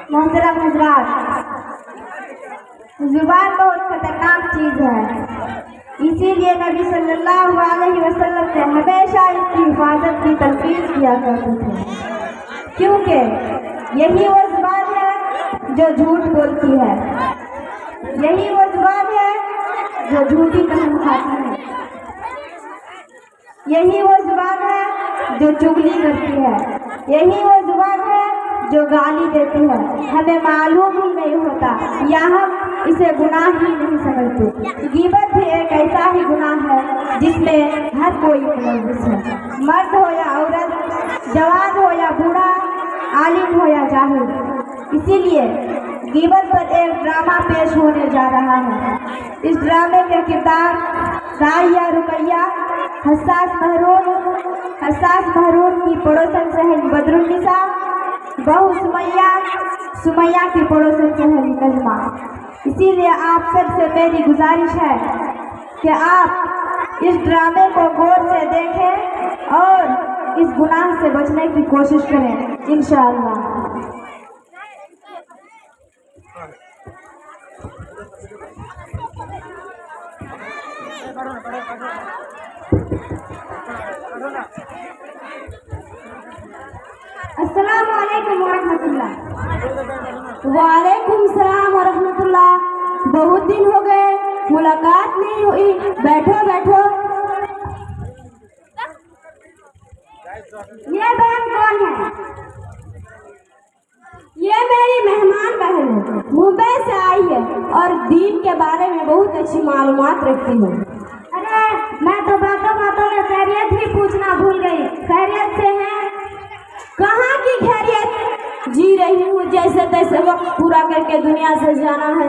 मोहतरम हजरात, जुबान बहुत खतरनाक चीज है, इसीलिए नबी सल्लल्लाहु अलैहि वसल्लम से हमेशा इसकी हिफाजत की तलकीन किया करते थे, क्योंकि यही वो जुबान है जो झूठ बोलती है, यही वो जुबान है जो झूठी कसम खाती है, यही वो जुबान है जो चुगली करती है, यही वो जुबान है जो गाली देती है। हमें मालूम ही नहीं होता या हम इसे गुनाह ही नहीं समझते। गीबत भी एक ऐसा ही गुनाह है जिसमें हर कोई मुलविस है, मर्द हो या औरत, जवान हो या बूढ़ा, आलिम हो या जाहिल। इसीलिए गीबत पर एक ड्रामा पेश होने जा रहा है। इस ड्रामे के किरदार राहिया रुकैया हसास महरून की पड़ोसन सहेली बदरुन्निसा, बहू सुमैया की पड़ोसन सहेली नजमा। इसीलिए आप सबसे मेरी गुजारिश है कि आप इस ड्रामे को गौर से देखें और इस गुनाह से बचने की कोशिश करें, इंशाअल्लाह। अस्सलामु अलैकुम वरहमतुल्लाह। वालेकुम सलाम वरहमतुल्लाह। बहुत दिन हो गए, मुलाकात नहीं हुई। बैठो बैठो। ये बहन कौन है? ये मेरी मेहमान बहन है, मुंबई से आई है और दीन के बारे में बहुत अच्छी मालूमात रखती है। अरे मैं तो बातों में खैरियत ही पूछना भूल गई। खैरियत से है? कहाँ की खैरियत? जी रही हूँ जैसे तैसे वक्त पूरा करके दुनिया से जाना है।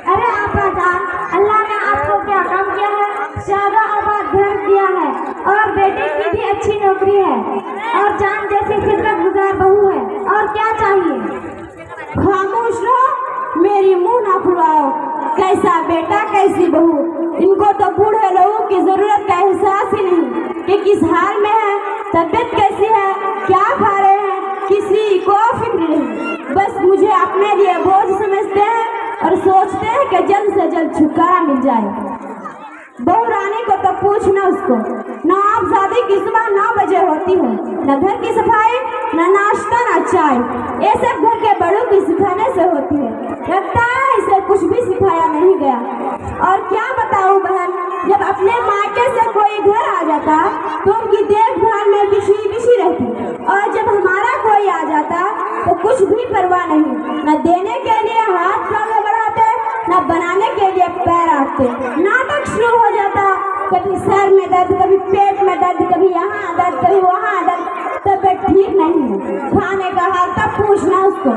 अरे आपा जान, अल्लाह ने आपको क्या काम किया है? शादा आबाद घर दिया है और बेटे की भी अच्छी नौकरी है और जान जैसी खिदमत गुजार बहू है। और क्या चाहिए? खामोश रहो, मेरी मुंह ना खुलाओ। कैसा बेटा कैसी बहू, इनको तो बूढ़े लोगों की जरूरत का एहसास ही नहीं कि किस हाल में है, तबीयत कैसी है, क्या खा रहे हैं, किसी को फिक्र नहीं। बस मुझे अपने लिए बोझ समझते हैं और सोचते हैं कि जल्द से जल्द छुटकारा मिल जाए। बहू रानी को तो पूछना उसको, नवाबजादी की सुबह 9 बजे होती है, न घर की सफाई, न नाश्ता, न चाय। ये सब घर के बड़ों की सिखाने से होती है। लगता है इसे कुछ भी सिखाया नहीं गया। और क्या बताऊं बहन, जब अपने मायके से कोई घर आ जाता तो उनकी देखभाल में बिशी रहती, और जब हमारा कोई आ जाता तो कुछ भी परवाह नहीं। न देने के लिए हाथ आगे बढ़ाते, न बनाने के लिए पैर आते। नाटक शुरू हो जाता, कभी सर में दर्द, कभी पेट में दर्द, कभी यहाँ दर्द, कभी वहाँ दर्द। तबीयत ठीक नहीं है, खाने का हाल तब पूछना उसको।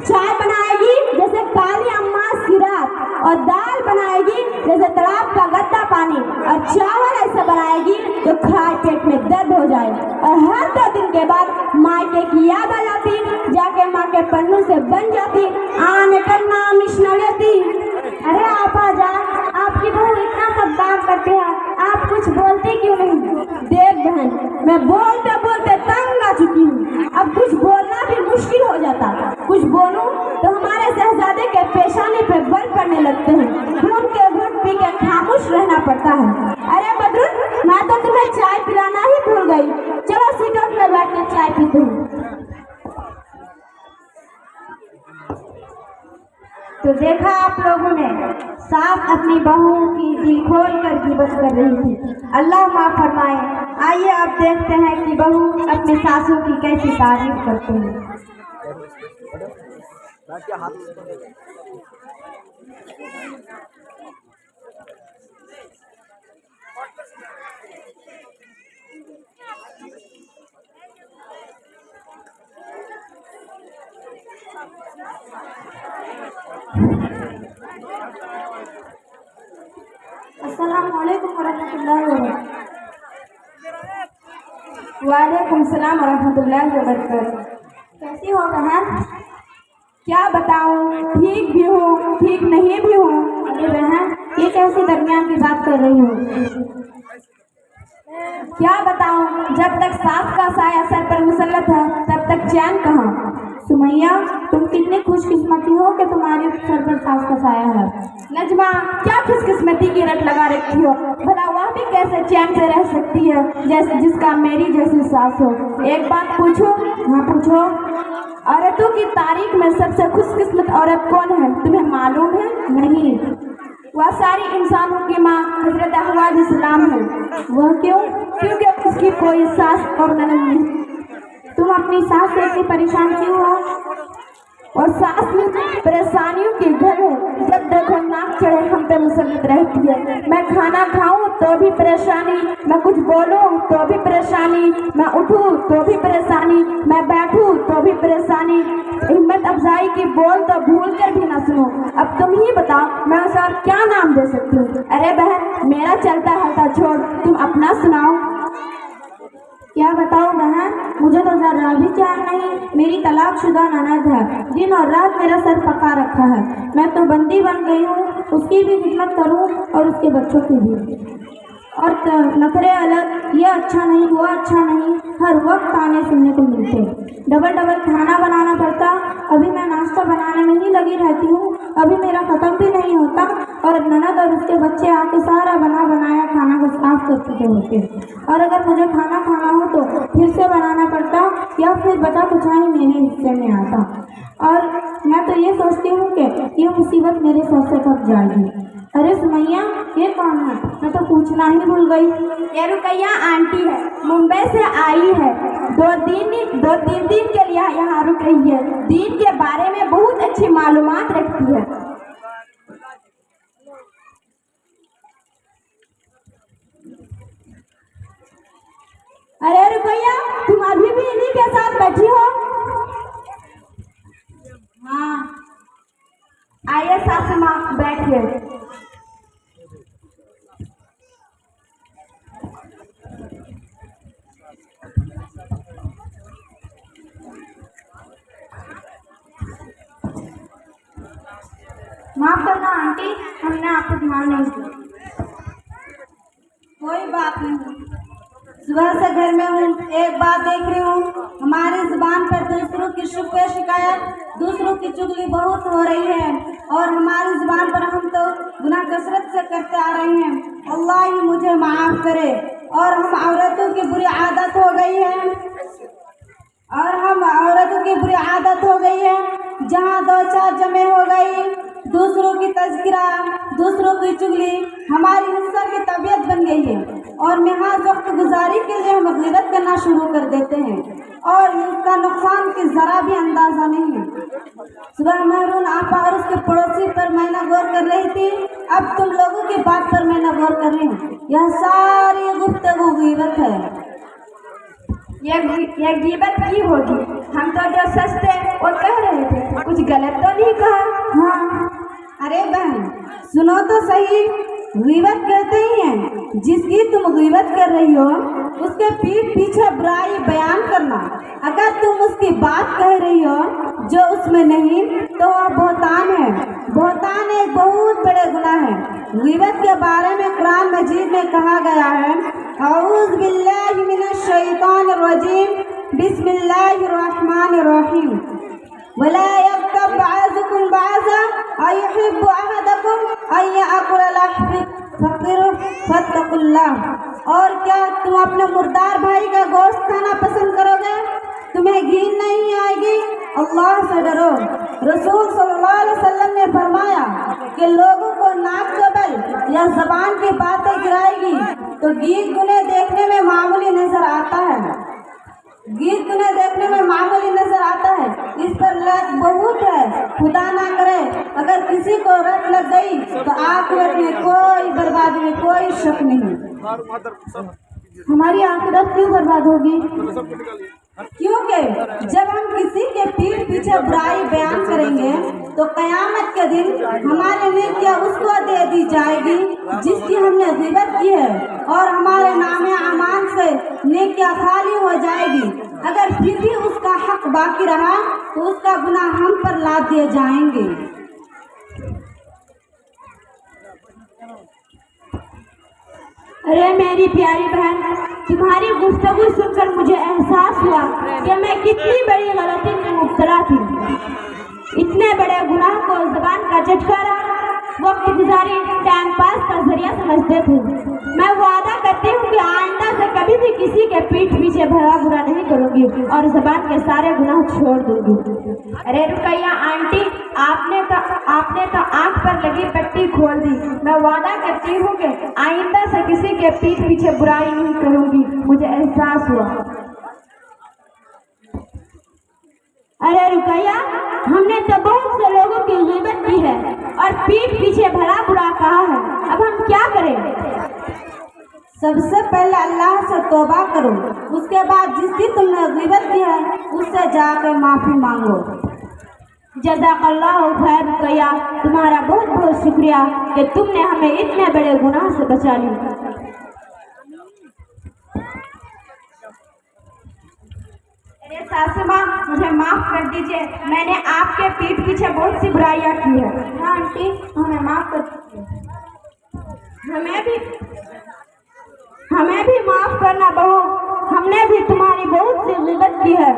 चाय बनाएगी जैसे काली अम्मा की रात, और दाल बनाएगी जैसे तालाब का गद्दा पानी, और चावल ऐसा बनाएगी तो खाए पेट में दर्द हो जाए। और हर 2 दिन के बाद मायके की याद आ जाती, जाके माँ के पन्नों से बन जाती, आने करना मिशनलियती। अरे आपा जान, आपकी बहू इतना सब काम करते हैं, आप कुछ बोलते क्यों नहीं? देख बहन, मैं बोलते बोलते तंग आ चुकी हूँ, अब कुछ बोलना भी मुश्किल हो जाता। कुछ बोलूं तो हमारे शहजादे के पेशानी पे बल पड़ने लगते हैं, खून के घुट पी के खामोश रहना पड़ता है। अरे बदरुन, मैं तो तुम्हें चाय पिलाना ही भूल गई। चलो सीटों में बैठ के चाय पीते हैं। तो देखा आप लोगों ने, सास अपनी बहू की दिल खोल कर गिबत कर रही थी। अल्लाह माफ फरमाए। आइए अब देखते हैं कि बहू अपने सासों की कैसी तारीफ करते हैं। अस्सलामु अलैकुम वरहमतुल्लाहि वबरकातुहू। वालेकुम सलाम वरहमतुल्लाहि वबरकातुहू। कैसी हो बहन? क्या बताऊं, ठीक भी हूँ, ठीक नहीं भी हूँ। अरे बहन, ये कैसी दरमियान की बात कर रही हो? क्या बताऊं, जब तक सास का साया सर पर मुसल्लत है तब तक चैन कहाँ। सुमैया, तुम कितनी खुशकिस्मती हो कि तुम्हारे सर पर सास का साया है। नजमा, क्या खुशकिस्मती की रट लगा रखी हो। भला वह भी कैसे चैन से रह सकती है जैसे जिसका मेरी जैसी सास हो। एक बात पूछूं? हाँ पूछो। औरतों की तारीख में सबसे खुशकिस्मत औरत कौन है, तुम्हें मालूम है? नहीं। वह सारी इंसानों की माँ हजरत हव्वा अलैहिस्सलाम है। वह क्यों? क्योंकि उसकी कोई सास और ननद नहीं। तुम अपनी सास से इतनी परेशान क्यों हो? और सास में परेशानियों की घर है, जब देखो नाक चढ़े हम पे मुसल्लत रहती है। मैं खाना खाऊं तो भी परेशानी, मैं कुछ बोलूं तो भी परेशानी, मैं उठूं तो भी परेशानी, मैं बैठूं तो भी परेशानी। हिम्मत अफजाई की बोल तो भूल कर भी ना सुनो। अब तुम ही बताओ मैं उसे और क्या नाम दे सकती हूँ। अरे बहन, मेरा चलता हलता छोड़, तुम अपना सुनाओ। क्या बताओ बहन, मुझे तो जरा भी चैन नहीं। मेरी तलाकशुदा ननद है, दिन और रात मेरा सर पका रखा है। मैं तो बंदी बन गई हूँ, उसकी भी खिदमत करूँ और उसके बच्चों की भी। और नखरे अलग, ये अच्छा नहीं वो अच्छा नहीं, हर वक्त ताने सुनने को मिलते। डबल डबल खाना बनाना पड़ता। अभी मैं नाश्ता बनाने में ही लगी रहती हूँ, अभी मेरा ख़त्म भी नहीं होता और ननद और उसके बच्चे आके सारा बना बनाया खाना को साफ कर चुके होते। और अगर मुझे खाना खाना हो तो फिर से बनाना पड़ता या फिर बचा कुछ ही मेरे हिस्से में आता। और मैं तो ये सोचती हूँ कि ये मुसीबत मेरे सर से कब जाएगी। अरे सुमैया, ये कौन है? मैं तो पूछना ही भूल गई। ये रुकैया आंटी है, मुंबई से आई है। दो तीन दिन के लिए यहाँ रुक रही है। दीन के बारे में बहुत अच्छी मालूमात रखती है। अरे रुकैया, तुम अभी भी इन्हीं के साथ बैठी हो? हाँ, आइए सासू माँ, बैठिए। माफ करना आंटी, हमने आपको ध्यान नहीं दिया। कोई बात नहीं, सुबह से घर में हूँ, एक बात देख रही हूँ, हमारी जुबान पर दूसरों की शुक्र शिकायत, दूसरों की चुगली बहुत हो रही है और हमारी जुबान पर हम तो गुनाह कसरत से करते आ रहे हैं। अल्लाह ही मुझे माफ करे। और हम औरतों की बुरी आदत हो गई है, जहाँ दो चार जमे हो गई, दूसरों की तज़किरा, दूसरों की चुगली हमारी हिस्सा की तबीयत बन गई है और महज वक्त गुजारी के लिए हम ग़ीबत करना शुरू कर देते हैं और इसका नुकसान की ज़रा भी अंदाज़ा नहीं है। सुबह महरून आपा और उसके पड़ोसी पर मैं न गौर कर रही थी, अब तुम लोगों की बात पर मैं न गौर कर रही हूँ। यह सारी गुफ्तगू ग़ीबत है। ये ग़ीबत की होगी? हम तो जो सच थे वो कह रहे थे, कुछ गलत तो नहीं कहा? हाँ। अरे बहन सुनो तो सही, ग़ीबत कहते ही हैं जिसकी तुम ग़ीबत कर रही हो उसके पीठ पीछे बुराई बयान करना। अगर तुम उसकी बात कह रही हो जो उसमें नहीं तो वह बहतान है। बहतान एक बहुत बड़े गुनाह है। ग़ीबत के बारे में कुरान मजीद में कहा गया है, औज़ु बिल्लाहि मिनश शैतानिर रजीम, बिस्मिल्लाहिर रहमानिर रहीम, वला यग़्तब बअज़ुकुम बअज़ा अयुहिब्बु अहदुकुम अन यअकुला लहम फ़क़ीर फत्तक़ुल्लाह। और क्या तुम अपने मुर्दार भाई का गोश्त खाना पसंद करोगे? तुम्हें घिन नहीं आएगी? अल्लाह से डरो। रसूल सल्लल्लाहु अलैहि वसल्लम ने फरमाया कि लोगों को नाक कबल या ज़बान की बातें गिराएगी तो गीत गुने देखने में मामूली नजर आता है। इस पर लत बहुत है। खुदा ना करे अगर किसी को रट लग गई तो आखिरत में कोई बर्बादी में कोई शक नहीं। हमारी आखिरत क्यों बर्बाद होगी? क्योंकि जब हम किसी के पीठ पीछे बुराई बयान करेंगे तो कयामत के दिन हमारे नेकियां उसको दे दी जाएगी जिसकी हमने ग़ीबत की है और हमारे नामे अमान से नेकियां खाली हो जाएगी। अगर फिर भी उसका हक बाकी रहा तो उसका गुनाह हम पर लाद दिए जाएंगे। अरे मेरी प्यारी बहन, तुम्हारी गुफ्तगू सुनकर मुझे एहसास हुआ कि मैं कितनी बड़ी गलती में मुब्तला थी। इतने बड़े गुनाह को ज़बान का चटकारा, वक्त गुजारी, टाइम पास का जरिया समझते थे। मैं वादा करती हूँ कि आइंदा से कभी भी किसी के पीठ पीछे भला बुरा नहीं करूँगी और ज़बान के सारे गुनाह छोड़ दूँगी। अरे रुकैया आंटी, आपने तो आंख पर लगी पट्टी खोल दी। मैं वादा करती हूँ कि आइंदा से किसी के पीठ पीछे बुराई नहीं करूँगी। मुझे एहसास हुआ। अरे रुकैया, हमने तो बहुत से लोगों की ग़ीबत की है और पीठ पीछे भला बुरा कहा है। अब हम क्या करें? सबसे पहले अल्लाह से तौबा करो, उसके बाद जिसकी तुमने ग़ीबत की है उससे जाकर माफ़ी मांगो। जज़ाकल्लाहु खैर रुकैया, तुम्हारा बहुत बहुत शुक्रिया कि तुमने हमें इतने बड़े गुनाह से बचा लिया। अरे सासू माँ, मुझे माफ़ कर दीजिए, मैंने आपके पीठ पीछे बहुत सी बुराइयाँ की है। हाँ आंटी, हमें माफ़ कर दीजिए। हमें भी माफ़ करना बहू, हमने भी तुम्हारी बहुत सी ग़ीबत की है।